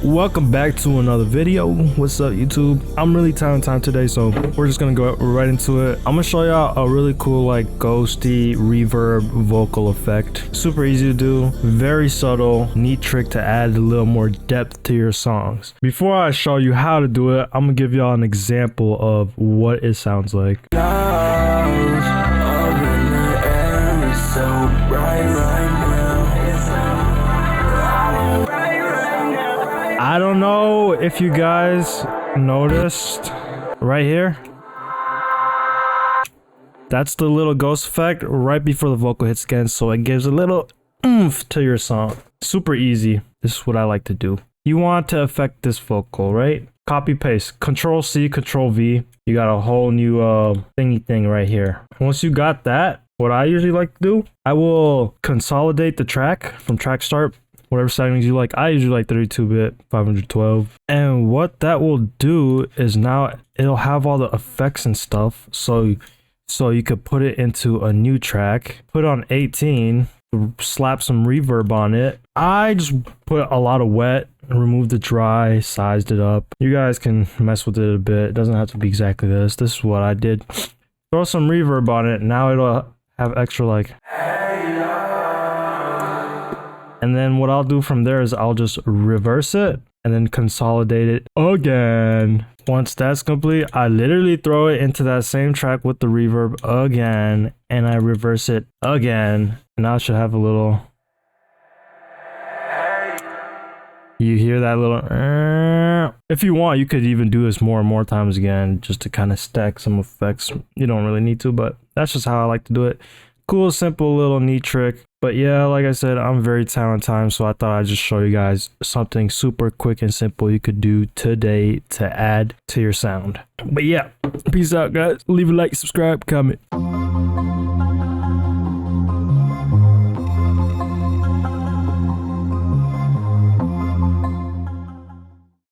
Welcome back to another video. What's up, YouTube? I'm really talented today, so we're just gonna go right into it. I'm gonna show y'all a really cool like ghosty reverb vocal effect. Super easy to do, very subtle, neat trick to add a little more depth to your songs. Before I show you how to do it, I'm gonna give y'all an example of what it sounds like. I don't know if you guys noticed right here. That's the little ghost effect right before the vocal hits again, so it gives a little oomph to your song. Super easy. This is what I like to do. You want to affect this vocal, right? Copy paste, Control C, Control V. You got a whole new thingy thing right here. Once you got that, what I usually like to do, I will consolidate the track from track start. Whatever settings you like. I usually like 32-bit, 512. And what that will do is now it'll have all the effects and stuff. So you could put it into a new track, put on 18, slap some reverb on it. I just put a lot of wet, removed the dry, sized it up. You guys can mess with it a bit. It doesn't have to be exactly this. This is what I did. Throw some reverb on it. Now it'll have extra like... And then what I'll do from there is I'll just reverse it and then consolidate it again. Once that's complete, I literally throw it into that same track with the reverb again, and I reverse it again. Now I should have a little... You hear that little... If you want, you could even do this more and more times again just to kind of stack some effects. You don't really need to, but that's just how I like to do it. Cool, simple little neat trick. But yeah, like I said, I'm very talented, so I thought I'd just show you guys something super quick and simple you could do today to add to your sound. But yeah, peace out, guys. Leave a like, subscribe, comment.